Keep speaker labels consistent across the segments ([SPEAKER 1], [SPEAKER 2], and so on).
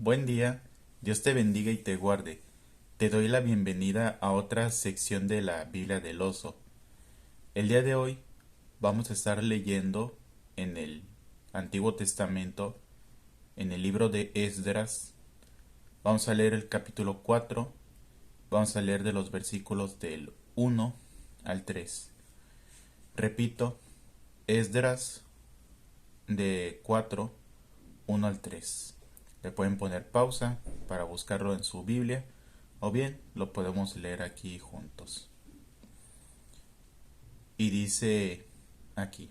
[SPEAKER 1] Buen día, Dios te bendiga y te guarde. Te doy la bienvenida a otra sección de la Biblia del Oso. El día de hoy vamos a estar leyendo en el Antiguo Testamento, en el libro de Esdras. Vamos a leer el capítulo 4. Vamos a leer de los versículos del 1 al 3. Repito, Esdras de 4, 1 al 3. Le pueden poner pausa para buscarlo en su Biblia o bien lo podemos leer aquí juntos. Y dice aquí: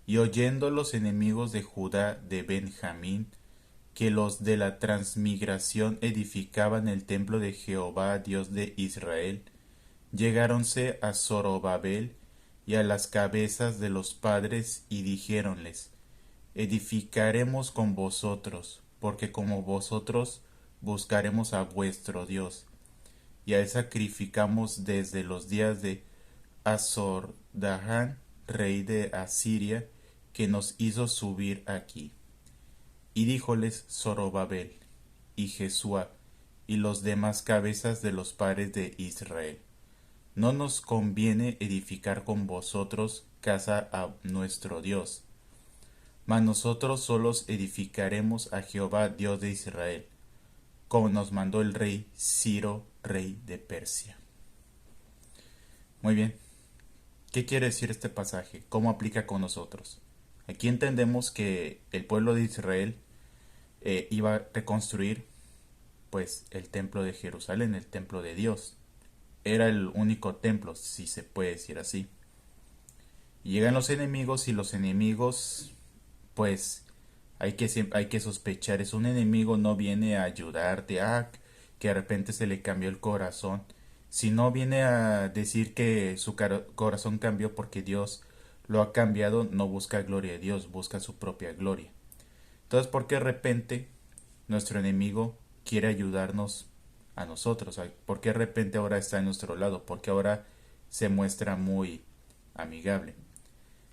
[SPEAKER 1] y oyendo los enemigos de Judá de Benjamín que los de la transmigración edificaban el templo de Jehová Dios de Israel, llegáronse a Zorobabel y a las cabezas de los padres y dijéronles: edificaremos con vosotros, porque como vosotros buscaremos a vuestro Dios, y a él sacrificamos desde los días de Azor-Dahán, rey de Asiria, que nos hizo subir aquí. Y díjoles Zorobabel y Jesúa y los demás cabezas de los padres de Israel: no nos conviene edificar con vosotros casa a nuestro Dios, mas nosotros solos edificaremos a Jehová Dios de Israel, como nos mandó el rey Ciro, rey de Persia. Muy bien, ¿qué quiere decir este pasaje? ¿Cómo aplica con nosotros? Aquí entendemos que el pueblo de Israel iba a reconstruir pues el templo de Jerusalén, el templo de Dios. Era el único templo, si se puede decir así. Y llegan los enemigos y los enemigos pues hay que sospechar, es un enemigo, no viene a ayudarte, que de repente se le cambió el corazón, sino viene a decir que su corazón cambió porque Dios lo ha cambiado, no busca gloria de Dios, busca su propia gloria. Entonces, ¿por qué de repente nuestro enemigo quiere ayudarnos a nosotros? ¿Por qué de repente ahora está a nuestro lado? Porque ahora se muestra muy amigable.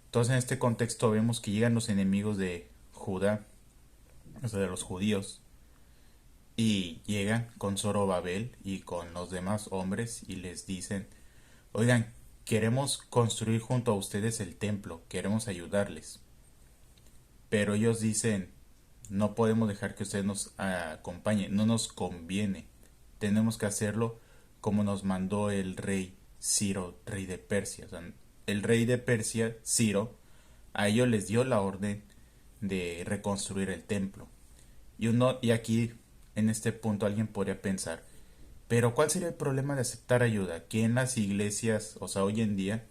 [SPEAKER 1] Entonces, en este contexto vemos que llegan los enemigos de Judá, o sea, de los judíos, y llegan con Zorobabel y con los demás hombres y les dicen: oigan, queremos construir junto a ustedes el templo, queremos ayudarles. Pero ellos dicen: no podemos dejar que ustedes nos acompañen, no nos conviene, tenemos que hacerlo como nos mandó el rey Ciro, rey de Persia. O sea, el rey de Persia, Ciro, a ellos les dio la orden de reconstruir el templo. Y aquí, en este punto, alguien podría pensar: pero ¿cuál sería el problema de aceptar ayuda? Que en las iglesias, o sea, hoy en día,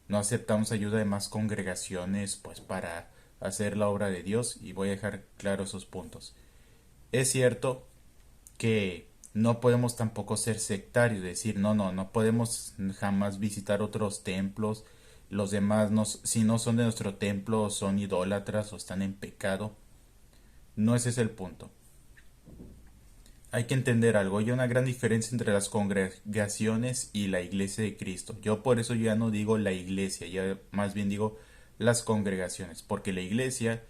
[SPEAKER 1] no aceptamos ayuda de más congregaciones, pues para hacer la obra de Dios. Y voy a dejar claro esos puntos. Es cierto que no podemos tampoco ser sectarios, decir no podemos jamás visitar otros templos, los demás si no son de nuestro templo son idólatras o están en pecado. No ese es el punto. Hay que entender algo, hay una gran diferencia entre las congregaciones y la iglesia de Cristo. Yo por eso ya no digo la iglesia, ya más bien digo las congregaciones, porque la iglesia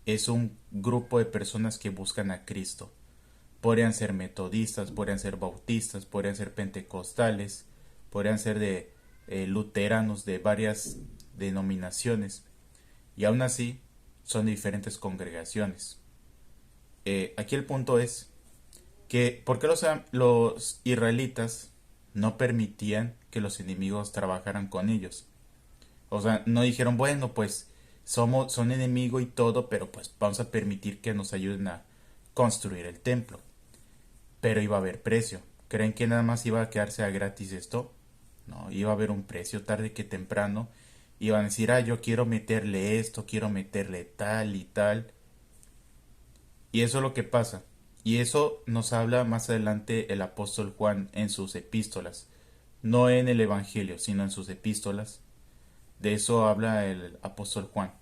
[SPEAKER 1] es un grupo de personas que buscan a Cristo. Podrían ser metodistas, podrían ser bautistas, podrían ser pentecostales, podrían ser de luteranos, de varias denominaciones, y aún así son diferentes congregaciones. Aquí el punto es que ¿por qué los israelitas no permitían que los enemigos trabajaran con ellos? O sea, no dijeron: bueno, pues son enemigo y todo, pero pues vamos a permitir que nos ayuden a construir el templo. Pero iba a haber precio. ¿Creen que nada más iba a quedarse a gratis esto? No, iba a haber un precio tarde que temprano. Iban a decir: yo quiero meterle esto, quiero meterle tal y tal. Y eso es lo que pasa. Y eso nos habla más adelante el apóstol Juan en sus epístolas. No en el Evangelio, sino en sus epístolas. De eso habla el apóstol Juan.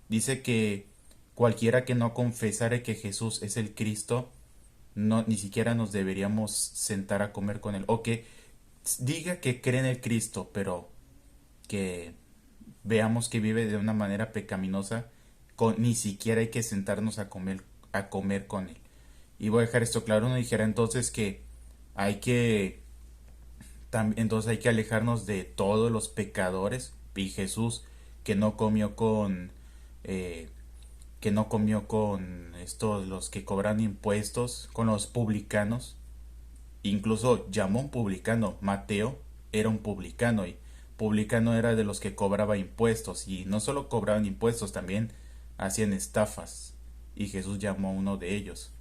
[SPEAKER 1] Dice que cualquiera que no confesare que Jesús es el Cristo, no, ni siquiera nos deberíamos sentar a comer con él. O que diga que cree en el Cristo, pero que veamos que vive de una manera pecaminosa, ni siquiera hay que sentarnos a comer con él. Y voy a dejar esto claro, uno dijera entonces que hay que, entonces hay que alejarnos de todos los pecadores. Y Jesús que no comió con, eh, estos, los que cobran impuestos, con los publicanos. Incluso llamó un publicano. Mateo era un publicano y publicano era de los que cobraba impuestos, y no solo cobraban impuestos, también hacían estafas, y Jesús llamó a uno de ellos.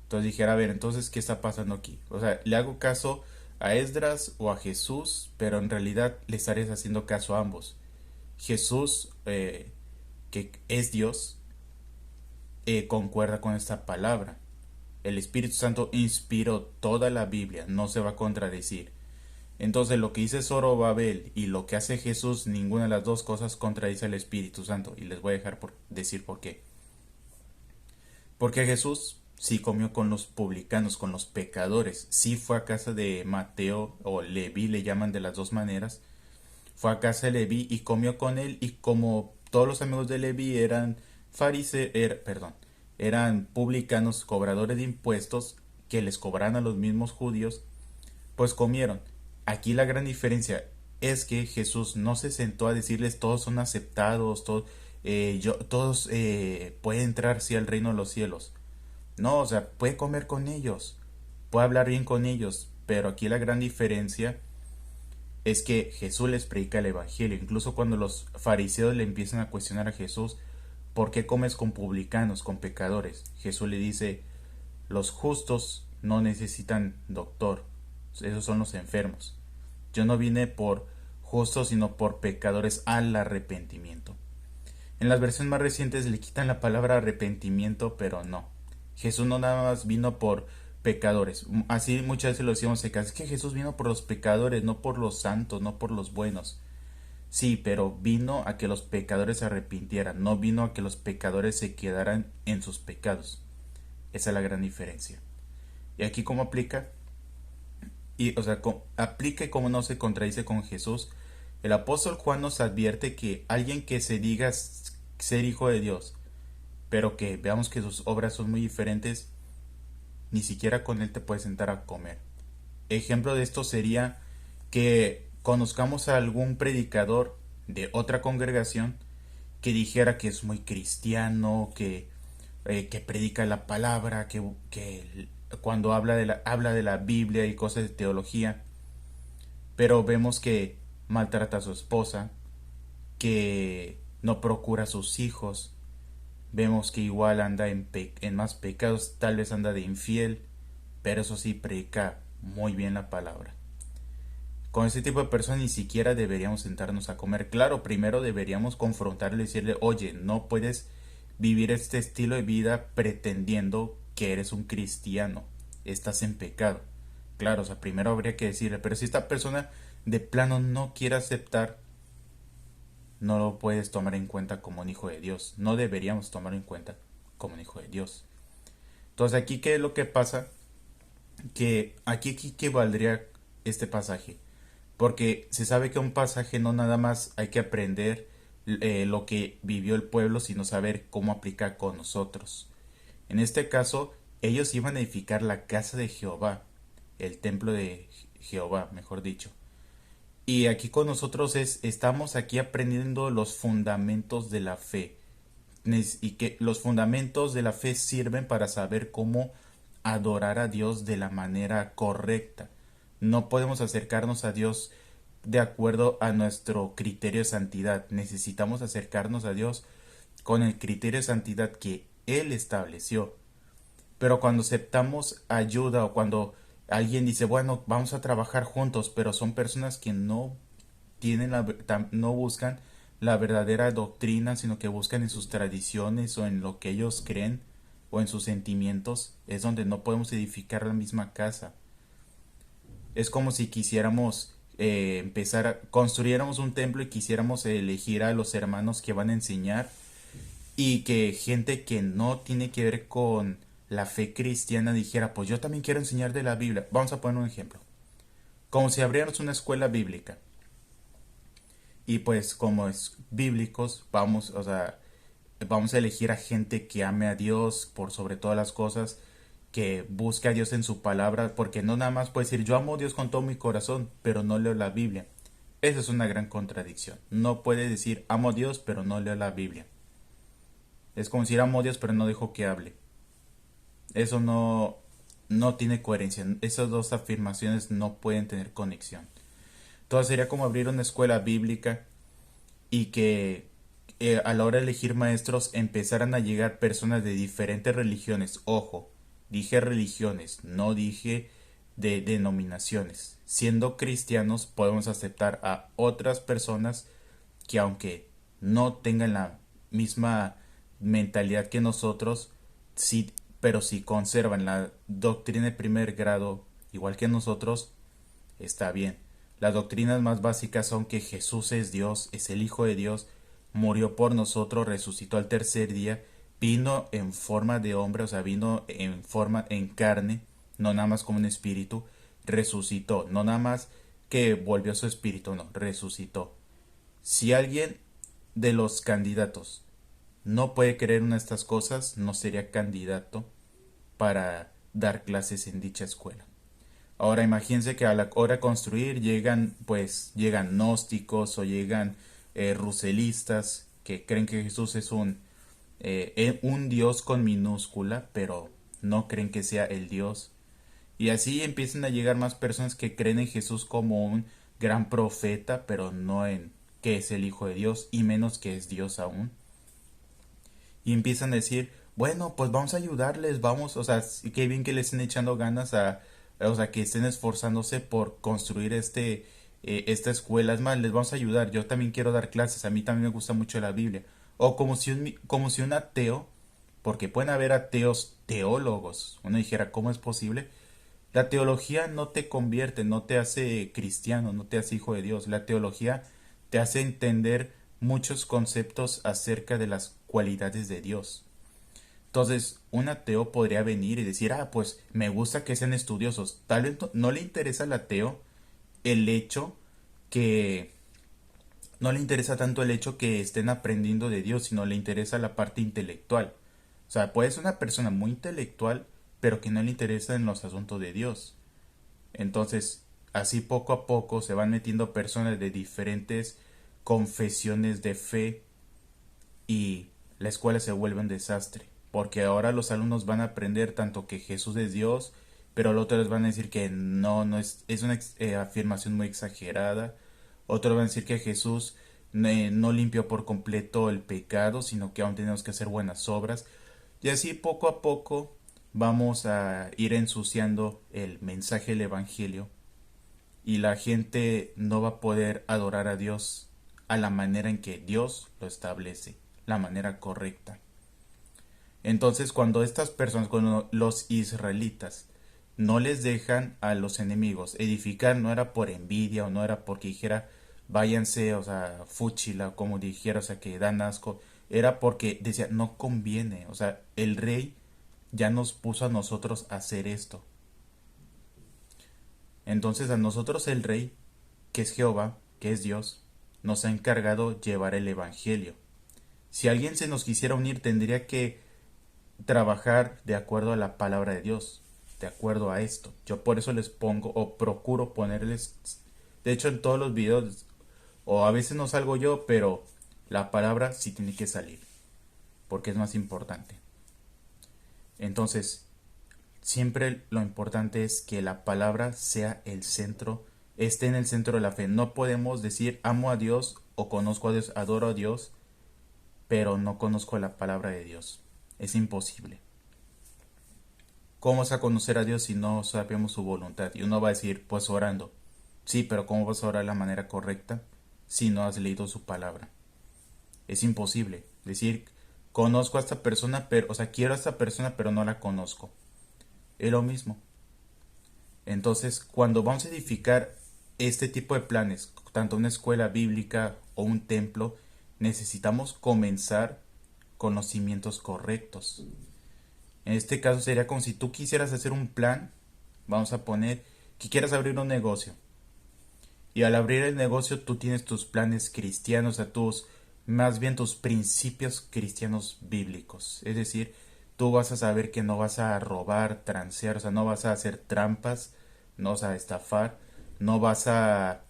[SPEAKER 1] Entonces dijera, a ver, entonces, ¿qué está pasando aquí? O sea, le hago caso a Esdras o a Jesús, pero en realidad le estarías haciendo caso a ambos. Jesús, que es Dios, concuerda con esta palabra. El Espíritu Santo inspiró toda la Biblia, no se va a contradecir. Entonces lo que dice Zorobabel y lo que hace Jesús, ninguna de las dos cosas contradice al Espíritu Santo. Y les voy a dejar decir por qué. Porque Jesús sí comió con los publicanos, con los pecadores. Sí fue a casa de Mateo o Leví, le llaman de las dos maneras. Fue a casa de Leví y comió con él, y como todos los amigos de Leví eran eran publicanos, cobradores de impuestos, que les cobran a los mismos judíos, pues comieron. Aquí la gran diferencia es que Jesús no se sentó a decirles todos son aceptados, todos pueden entrar sí al reino de los cielos. No, o sea, puede comer con ellos, puede hablar bien con ellos, pero aquí la gran diferencia es que Jesús les predica el Evangelio. Incluso cuando los fariseos le empiezan a cuestionar a Jesús, ¿por qué comes con publicanos, con pecadores? Jesús le dice, los justos no necesitan doctor, esos son los enfermos. Yo no vine por justos, sino por pecadores al arrepentimiento. En las versiones más recientes le quitan la palabra arrepentimiento, pero no. Jesús no nada más vino por pecadores. Así muchas veces lo decimos en casa, es que Jesús vino por los pecadores, no por los santos, no por los buenos. Sí, pero vino a que los pecadores se arrepintieran, no vino a que los pecadores se quedaran en sus pecados. Esa es la gran diferencia. ¿Y aquí cómo aplica? O sea, aplica y cómo no se contradice con Jesús. El apóstol Juan nos advierte que alguien que se diga ser hijo de Dios, pero que veamos que sus obras son muy diferentes, ni siquiera con él te puedes sentar a comer. Ejemplo de esto sería que conozcamos a algún predicador de otra congregación que dijera que es muy cristiano, que predica la palabra, que cuando habla de la Biblia y cosas de teología, pero vemos que maltrata a su esposa, que no procura a sus hijos, vemos que igual anda en más pecados, tal vez anda de infiel, pero eso sí predica muy bien la palabra. Con ese tipo de personas ni siquiera deberíamos sentarnos a comer. Claro, primero deberíamos confrontarle y decirle, oye, no puedes vivir este estilo de vida pretendiendo que eres un cristiano, estás en pecado. Claro, o sea, primero habría que decirle, pero si esta persona de plano no quiere aceptar, no lo puedes tomar en cuenta como un hijo de Dios. No deberíamos tomarlo en cuenta como un hijo de Dios. Entonces, aquí, ¿qué es lo que pasa? Que aquí ¿qué valdría este pasaje? Porque se sabe que un pasaje no nada más hay que aprender lo que vivió el pueblo, sino saber cómo aplicar con nosotros. En este caso, ellos iban a edificar la casa de Jehová, el templo de Jehová, mejor dicho. Y aquí con nosotros estamos aquí aprendiendo los fundamentos de la fe. Y que los fundamentos de la fe sirven para saber cómo adorar a Dios de la manera correcta. No podemos acercarnos a Dios de acuerdo a nuestro criterio de santidad. Necesitamos acercarnos a Dios con el criterio de santidad que Él estableció. Pero cuando aceptamos ayuda o cuando alguien dice, bueno, vamos a trabajar juntos, pero son personas que no tienen no buscan la verdadera doctrina, sino que buscan en sus tradiciones o en lo que ellos creen o en sus sentimientos, es donde no podemos edificar la misma casa. Es como si quisiéramos construyéramos un templo y quisiéramos elegir a los hermanos que van a enseñar, y que gente que no tiene que ver con la fe cristiana dijera, pues yo también quiero enseñar de la Biblia. Vamos a poner un ejemplo. Como si abriéramos una escuela bíblica. Y pues como es bíblicos, vamos a elegir a gente que ame a Dios por sobre todas las cosas, que busque a Dios en su palabra, porque no nada más puede decir yo amo a Dios con todo mi corazón, pero no leo la Biblia. Esa es una gran contradicción. No puede decir amo a Dios, pero no leo la Biblia. Es como decir amo a Dios, pero no dejo que hable. Eso no tiene coherencia. Esas dos afirmaciones no pueden tener conexión. Entonces sería como abrir una escuela bíblica y que a la hora de elegir maestros empezaran a llegar personas de diferentes religiones. Ojo, dije religiones, no dije de denominaciones. Siendo cristianos podemos aceptar a otras personas que aunque no tengan la misma mentalidad que nosotros, sí, pero si conservan la doctrina de primer grado igual que nosotros, está bien. Las doctrinas más básicas son que Jesús es Dios, es el Hijo de Dios, murió por nosotros, resucitó al tercer día, vino en forma de hombre, o sea, vino en forma, en carne, no nada más como un espíritu, resucitó, no nada más que volvió su espíritu, no, resucitó. Si alguien de los candidatos no puede creer en estas cosas, no sería candidato para dar clases en dicha escuela. Ahora imagínense que a la hora de construir llegan gnósticos o llegan ruselistas que creen que Jesús es un Dios con minúscula, pero no creen que sea el Dios. Y así empiezan a llegar más personas que creen en Jesús como un gran profeta, pero no en que es el Hijo de Dios y menos que es Dios aún. Y empiezan a decir, bueno, pues vamos a ayudarles, vamos, o sea, qué bien que le estén echando ganas o sea, que estén esforzándose por construir esta escuela, es más, les vamos a ayudar, yo también quiero dar clases, a mí también me gusta mucho la Biblia. O como si un ateo, porque pueden haber ateos teólogos, uno dijera, ¿cómo es posible? La teología no te convierte, no te hace cristiano, no te hace hijo de Dios. La teología te hace entender muchos conceptos acerca de las cualidades de Dios. Entonces, un ateo podría venir y decir, pues me gusta que sean estudiosos. Tal vez no le interesa al ateo el hecho que... No le interesa tanto el hecho que estén aprendiendo de Dios, sino le interesa la parte intelectual. O sea, puede ser una persona muy intelectual, pero que no le interesa en los asuntos de Dios. Entonces, así poco a poco se van metiendo personas de diferentes confesiones de fe y la escuela se vuelve un desastre, porque ahora los alumnos van a aprender tanto que Jesús es Dios, pero los otros les van a decir que no es una afirmación muy exagerada, otros van a decir que Jesús no limpió por completo el pecado, sino que aún tenemos que hacer buenas obras, y así poco a poco vamos a ir ensuciando el mensaje del Evangelio y la gente no va a poder adorar a Dios a la manera en que Dios lo establece, la manera correcta. Entonces, cuando estas personas, cuando los israelitas no les dejan a los enemigos edificar, no era por envidia o no era porque dijera váyanse, o sea, fúchila, como dijera, o sea, que dan asco, era porque decía no conviene, o sea, el rey ya nos puso a nosotros a hacer esto. Entonces a nosotros el rey, que es Jehová, que es Dios, nos ha encargado llevar el evangelio. Si alguien se nos quisiera unir, tendría que trabajar de acuerdo a la palabra de Dios, de acuerdo a esto. Yo por eso les pongo o procuro ponerles, de hecho en todos los videos, o a veces no salgo yo, pero la palabra sí tiene que salir, porque es más importante. Entonces, siempre lo importante es que la palabra sea el centro, esté en el centro de la fe. No podemos decir amo a Dios o conozco a Dios, adoro a Dios, pero no conozco la palabra de Dios. Es imposible. ¿Cómo vas a conocer a Dios si no sabemos su voluntad? Y uno va a decir, pues orando. Sí, pero ¿cómo vas a orar de la manera correcta si no has leído su palabra? Es imposible decir, conozco a esta persona, pero, o sea, quiero a esta persona, pero no la conozco. Es lo mismo. Entonces, cuando vamos a edificar este tipo de planes, tanto una escuela bíblica o un templo, necesitamos comenzar con los cimientos correctos. En este caso sería como si tú quisieras hacer un plan, vamos a poner que quieras abrir un negocio. Y al abrir el negocio tú tienes tus planes cristianos, más bien tus principios cristianos bíblicos. Es decir, tú vas a saber que no vas a robar, transear, o sea, no vas a hacer trampas, no vas a estafar, no vas a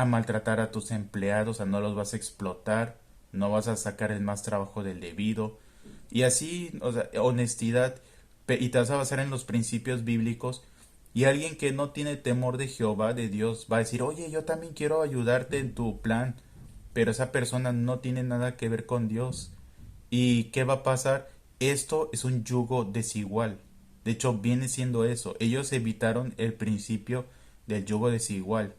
[SPEAKER 1] maltratar a tus empleados, o sea, no los vas a explotar, no vas a sacar el más trabajo del debido. Y así, o sea, honestidad, y te vas a basar en los principios bíblicos. Y alguien que no tiene temor de Jehová, de Dios, va a decir, oye, yo también quiero ayudarte en tu plan, pero esa persona no tiene nada que ver con Dios. ¿Y qué va a pasar? Esto es un yugo desigual. De hecho, viene siendo eso. Ellos evitaron el principio del yugo desigual.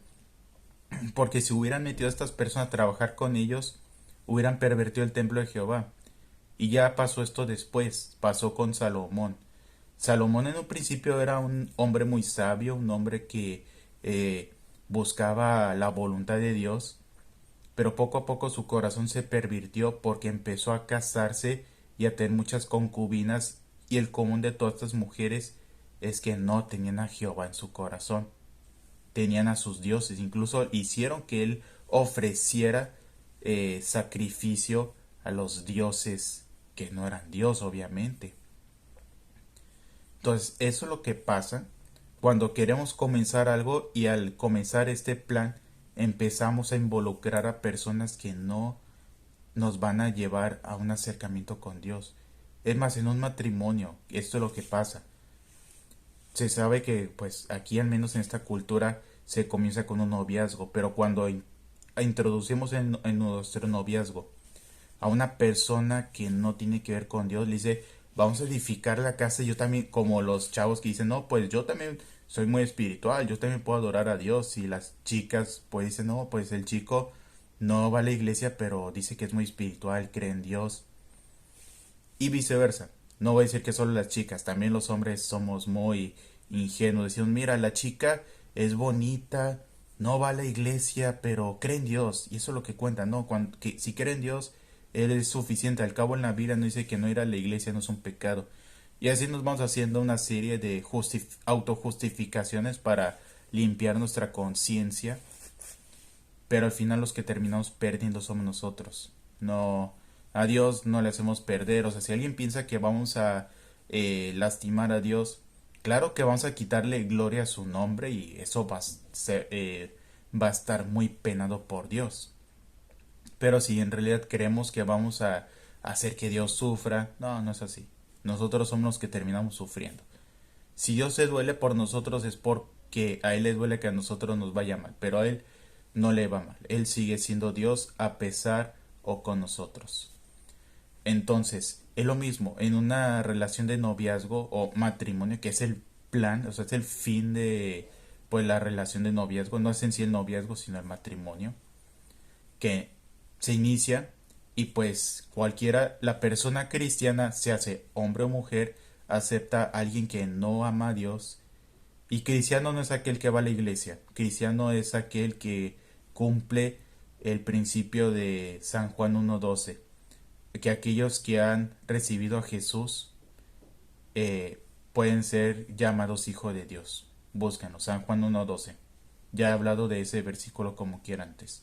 [SPEAKER 1] Porque si hubieran metido a estas personas a trabajar con ellos, hubieran pervertido el templo de Jehová. Y ya pasó esto después, pasó con Salomón. Salomón en un principio era un hombre muy sabio, un hombre que buscaba la voluntad de Dios, pero poco a poco su corazón se pervirtió porque empezó a casarse y a tener muchas concubinas, y el común de todas estas mujeres es que no tenían a Jehová en su corazón, tenían a sus dioses, incluso hicieron que él ofreciera sacrificio a los dioses que no eran Dios, obviamente. Entonces, eso es lo que pasa cuando queremos comenzar algo, y al comenzar este plan empezamos a involucrar a personas que no nos van a llevar a un acercamiento con Dios. Es más, en un matrimonio, esto es lo que pasa. Se sabe que, pues, aquí al menos en esta cultura se comienza con un noviazgo, pero cuando introducimos en nuestro noviazgo a una persona que no tiene que ver con Dios, le dice, vamos a edificar la casa, y yo también, como los chavos que dicen, no, pues yo también soy muy espiritual, yo también puedo adorar a Dios, y las chicas pues dicen, no, pues el chico no va a la iglesia, pero dice que es muy espiritual, cree en Dios, y viceversa. No voy a decir que solo las chicas, también los hombres somos muy ingenuos, decimos, mira, la chica es bonita, no va a la iglesia, pero cree en Dios, y eso es lo que cuenta, ¿no? Que si cree en Dios, Él es suficiente. Al cabo en la vida no dice que no ir a la iglesia no es un pecado. Y así nos vamos haciendo una serie de autojustificaciones para limpiar nuestra conciencia, pero al final los que terminamos perdiendo somos nosotros. No, a Dios no le hacemos perder. O sea, si alguien piensa que vamos a lastimar a Dios, claro que vamos a quitarle gloria a su nombre, y eso va a estar muy penado por Dios. Pero si en realidad creemos que vamos a hacer que Dios sufra, no, no es así. Nosotros somos los que terminamos sufriendo. Si Dios se duele por nosotros es porque a Él le duele que a nosotros nos vaya mal, pero a Él no le va mal. Él sigue siendo Dios a pesar o con nosotros. Entonces, es lo mismo en una relación de noviazgo o matrimonio, que es el plan, o sea, es el fin de pues la relación de noviazgo, no es en sí el noviazgo, sino el matrimonio, que se inicia, y pues cualquiera, la persona cristiana, se hace hombre o mujer, acepta a alguien que no ama a Dios. Y cristiano no es aquel que va a la iglesia, cristiano es aquel que cumple el principio de San Juan 1:12, que aquellos que han recibido a Jesús pueden ser llamados hijos de Dios. Búsquenlo, San Juan 1:12. Ya he hablado de ese versículo como quiera antes.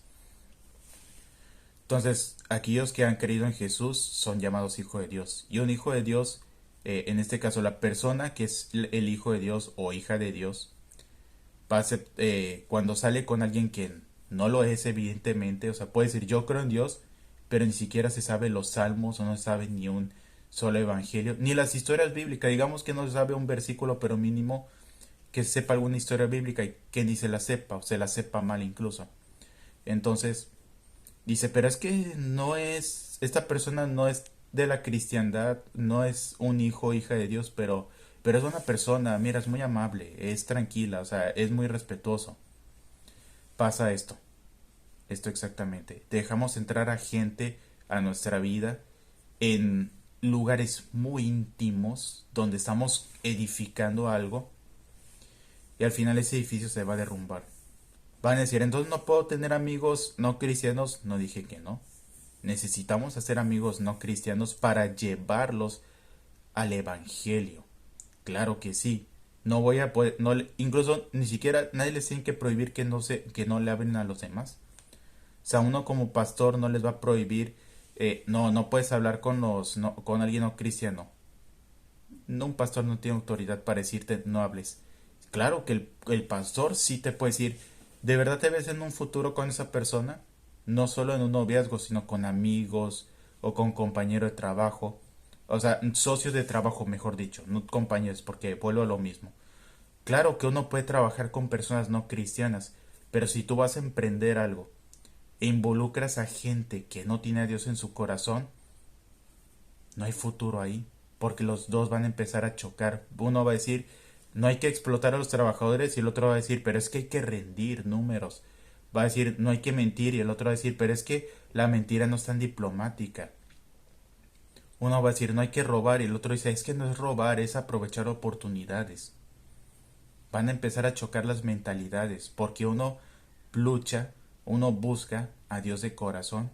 [SPEAKER 1] Entonces, aquellos que han creído en Jesús son llamados hijos de Dios. Y un hijo de Dios, en este caso la persona que es el hijo de Dios o hija de Dios, cuando sale con alguien que no lo es, evidentemente, o sea, puede decir yo creo en Dios, pero ni siquiera se sabe los salmos, o no se sabe ni un solo evangelio, ni las historias bíblicas. Digamos que no se sabe un versículo, pero mínimo que sepa alguna historia bíblica, y que ni se la sepa, o se la sepa mal incluso. Entonces, dice, pero es que no es, esta persona no es de la cristiandad, no es un hijo o hija de Dios, pero es una persona, mira, es muy amable, es tranquila, o sea, es muy respetuoso. Pasa esto exactamente. Dejamos entrar a gente a nuestra vida en lugares muy íntimos donde estamos edificando algo, y al final ese edificio se va a derrumbar. Van a decir, entonces no puedo tener amigos no cristianos. No dije que no. Necesitamos hacer amigos no cristianos para llevarlos al evangelio. Claro que sí. No voy a poder, no, incluso ni siquiera nadie les tiene que prohibir que no le hablen a los demás. O sea, uno como pastor no les va a prohibir, no puedes hablar con con alguien no cristiano. no, un pastor no tiene autoridad para decirte no hables. Claro que el pastor sí te puede decir, ¿de verdad te ves en un futuro con esa persona? No solo en un noviazgo, sino con amigos o con compañero de trabajo. O sea, socios de trabajo, mejor dicho, no compañeros, porque vuelvo a lo mismo. Claro que uno puede trabajar con personas no cristianas, pero si tú vas a emprender algo e involucras a gente que no tiene a Dios en su corazón, no hay futuro ahí, porque los dos van a empezar a chocar. Uno va a decir, no hay que explotar a los trabajadores, y el otro va a decir, pero es que hay que rendir números. Va a decir, no hay que mentir, y el otro va a decir, pero es que la mentira no es tan diplomática. Uno va a decir, no hay que robar, y el otro dice, es que no es robar, es aprovechar oportunidades. Van a empezar a chocar las mentalidades, porque uno lucha, uno busca a Dios de corazón,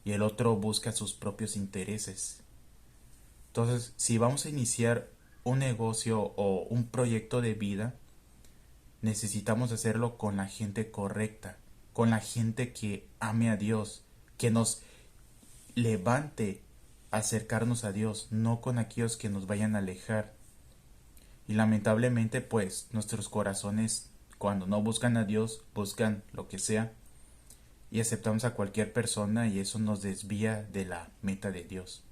[SPEAKER 1] y el otro busca sus propios intereses. Entonces, si vamos a iniciar un negocio o un proyecto de vida, necesitamos hacerlo con la gente correcta, con la gente que ame a Dios, que nos levante a acercarnos a Dios, no con aquellos que nos vayan a alejar. Y lamentablemente, pues, nuestros corazones, cuando no buscan a Dios, buscan lo que sea y aceptamos a cualquier persona, y eso nos desvía de la meta de Dios.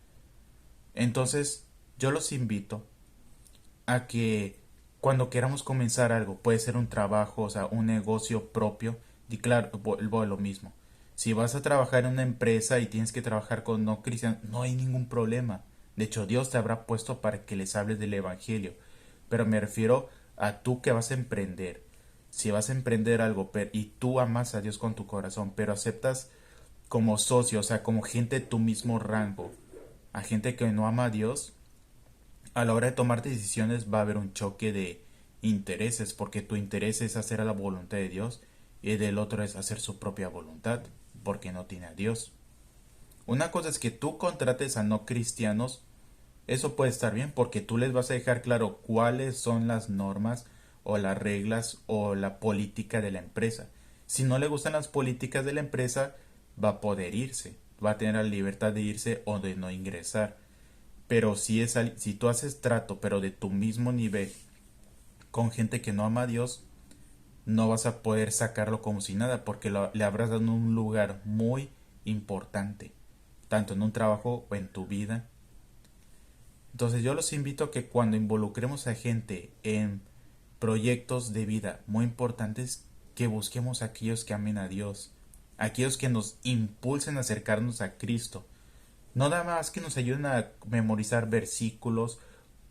[SPEAKER 1] Entonces, yo los invito a que cuando queramos comenzar algo, puede ser un trabajo, o sea, un negocio propio, y claro, vuelvo a lo mismo. Si vas a trabajar en una empresa y tienes que trabajar con no cristianos, no hay ningún problema. De hecho, Dios te habrá puesto para que les hables del Evangelio. Pero me refiero a tú que vas a emprender. Si vas a emprender algo y tú amas a Dios con tu corazón, pero aceptas como socio, o sea, como gente de tu mismo rango, a gente que no ama a Dios, a la hora de tomar decisiones va a haber un choque de intereses, porque tu interés es hacer a la voluntad de Dios y del otro es hacer su propia voluntad, porque no tiene a Dios. Una cosa es que tú contrates a no cristianos, eso puede estar bien, porque tú les vas a dejar claro cuáles son las normas o las reglas o la política de la empresa. Si no le gustan las políticas de la empresa, va a poder irse, va a tener la libertad de irse o de no ingresar. Pero si tú haces trato, pero de tu mismo nivel, con gente que no ama a Dios, no vas a poder sacarlo como si nada, porque le habrás dado un lugar muy importante, tanto en un trabajo o en tu vida. Entonces yo los invito a que cuando involucremos a gente en proyectos de vida muy importantes, que busquemos a aquellos que amen a Dios, aquellos que nos impulsen a acercarnos a Cristo. No nada más que nos ayuden a memorizar versículos,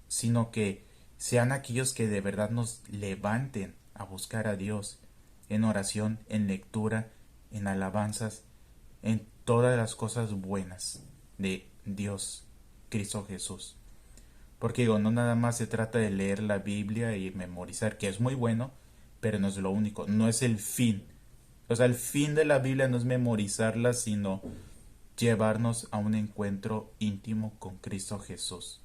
[SPEAKER 1] sino que sean aquellos que de verdad nos levanten a buscar a Dios en oración, en lectura, en alabanzas, en todas las cosas buenas de Dios, Cristo Jesús. Porque digo, no nada más se trata de leer la Biblia y memorizar, que es muy bueno, pero no es lo único, no es el fin. O sea, el fin de la Biblia no es memorizarla, sino llevarnos a un encuentro íntimo con Cristo Jesús.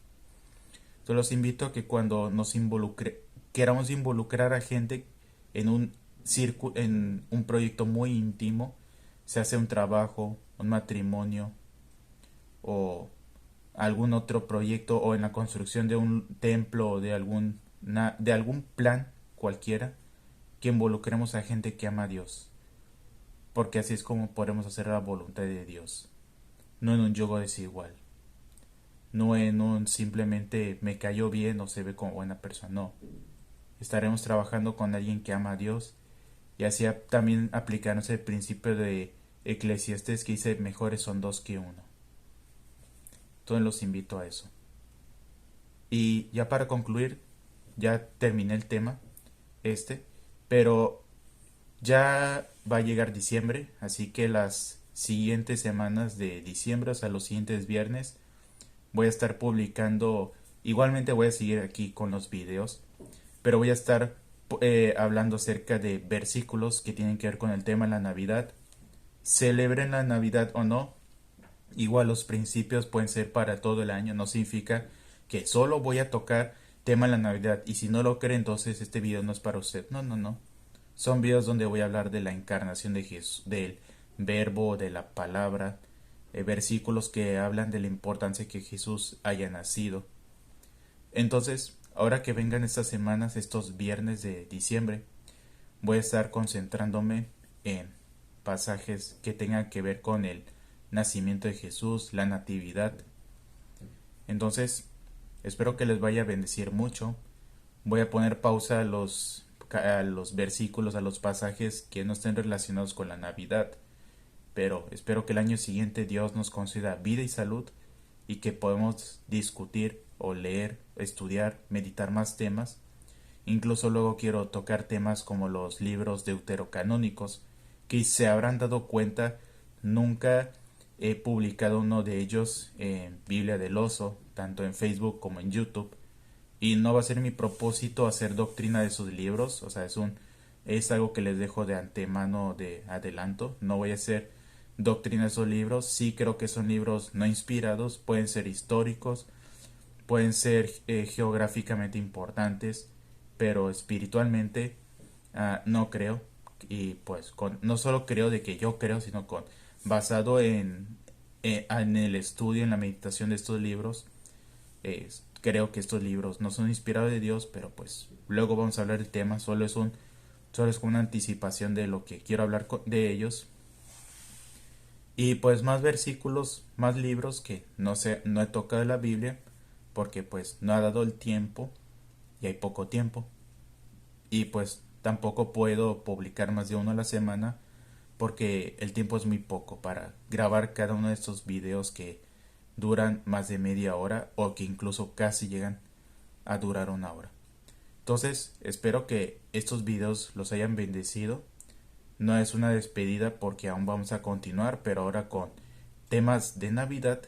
[SPEAKER 1] Yo los invito a que cuando queramos involucrar a gente en en un proyecto muy íntimo, se hace un trabajo, un matrimonio o algún otro proyecto, o en la construcción de un templo o de algún plan cualquiera, que involucremos a gente que ama a Dios, porque así es como podremos hacer la voluntad de Dios, no en un yugo desigual, no en un simplemente me cayó bien o se ve como buena persona, no. Estaremos trabajando con alguien que ama a Dios, y así también aplicarnos el principio de Eclesiastés, que dice mejores son dos que uno. Entonces los invito a eso. Y ya para concluir, ya terminé el tema pero ya va a llegar diciembre, así que las siguientes semanas de diciembre, o sea, los siguientes viernes, voy a estar publicando. Igualmente voy a seguir aquí con los videos, pero voy a estar hablando acerca de versículos que tienen que ver con el tema de la Navidad. Celebren la Navidad o no, igual los principios pueden ser para todo el año, no significa que solo voy a tocar tema de la Navidad, y si no lo cree, entonces este video no es para usted. No, no, no. Son videos donde voy a hablar de la encarnación de Jesús, del verbo, de la palabra, versículos que hablan de la importancia que Jesús haya nacido. Entonces, ahora que vengan estas semanas, estos viernes de diciembre, voy a estar concentrándome en pasajes que tengan que ver con el nacimiento de Jesús, la natividad. Entonces, espero que les vaya a bendecir mucho. Voy a poner pausa a los versículos, a los pasajes que no estén relacionados con la Navidad. Pero espero que el año siguiente Dios nos conceda vida y salud y que podamos discutir o leer, estudiar, meditar más temas. Incluso luego quiero tocar temas como los libros deuterocanónicos, que se habrán dado cuenta, nunca he publicado uno de ellos en Biblia del Oso, tanto en Facebook como en YouTube, y no va a ser mi propósito hacer doctrina de sus libros, o sea, es algo que les dejo de antemano, de adelanto. No voy a hacer doctrina de esos libros. Sí creo que son libros no inspirados, pueden ser históricos, pueden ser geográficamente importantes, pero espiritualmente no creo. Y pues no solo creo de que yo creo, sino basado en el estudio, en la meditación de estos libros, creo que estos libros no son inspirados de Dios, pero pues luego vamos a hablar del tema. Solo es una anticipación de lo que quiero hablar de ellos. Y pues más versículos, más libros que no sé, no he tocado de la Biblia, porque pues no ha dado el tiempo y hay poco tiempo. Y pues tampoco puedo publicar más de uno a la semana, porque el tiempo es muy poco para grabar cada uno de estos videos que duran más de media hora o que incluso casi llegan a durar una hora. Entonces, espero que estos videos los hayan bendecido. No es una despedida porque aún vamos a continuar, pero ahora con temas de Navidad.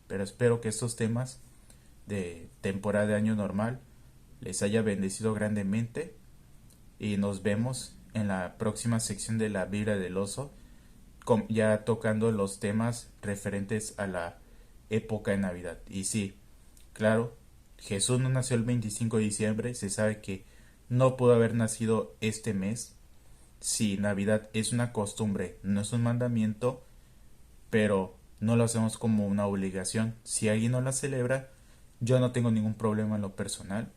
[SPEAKER 1] Pero espero que estos temas de temporada de año normal les haya bendecido grandemente. Y nos vemos en la próxima sección de la Biblia del Oso, ya tocando los temas referentes a la época de Navidad. Y sí, claro, Jesús no nació el 25 de diciembre, se sabe que no pudo haber nacido este mes. Sí, Navidad es una costumbre, no es un mandamiento, pero no lo hacemos como una obligación. Si alguien no la celebra, yo no tengo ningún problema en lo personal.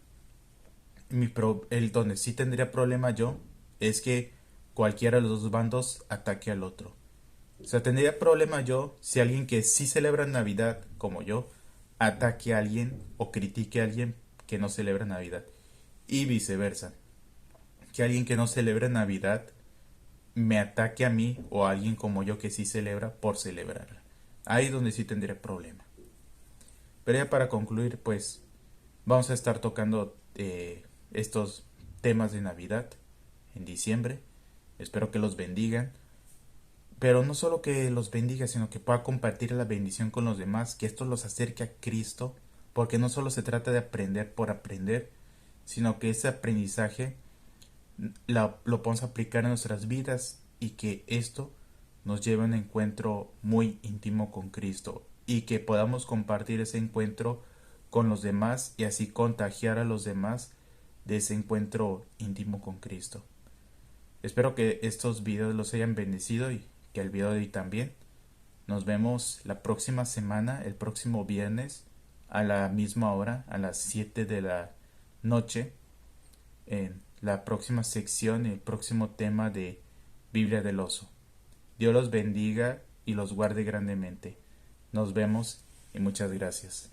[SPEAKER 1] El donde sí tendría problema yo es que cualquiera de los dos bandos ataque al otro. O sea, tendría problema yo si alguien que sí celebra Navidad, como yo, ataque a alguien o critique a alguien que no celebra Navidad. Y viceversa. Que alguien que no celebra Navidad me ataque a mí o a alguien como yo que sí celebra por celebrarla. Ahí es donde sí tendría problema. Pero ya para concluir, pues vamos a estar tocando estos temas de Navidad en diciembre. Espero que los bendigan. Pero no solo que los bendiga, sino que pueda compartir la bendición con los demás, que esto los acerque a Cristo, porque no solo se trata de aprender por aprender, sino que ese aprendizaje lo podemos aplicar en nuestras vidas y que esto nos lleve a un encuentro muy íntimo con Cristo y que podamos compartir ese encuentro con los demás y así contagiar a los demás de ese encuentro íntimo con Cristo. Espero que estos videos los hayan bendecido y que el video de hoy también. Nos vemos la próxima semana, el próximo viernes, a la misma hora, a las 7 de la noche, en la próxima sección, el próximo tema de Biblia del Oso. Dios los bendiga y los guarde grandemente. Nos vemos y muchas gracias.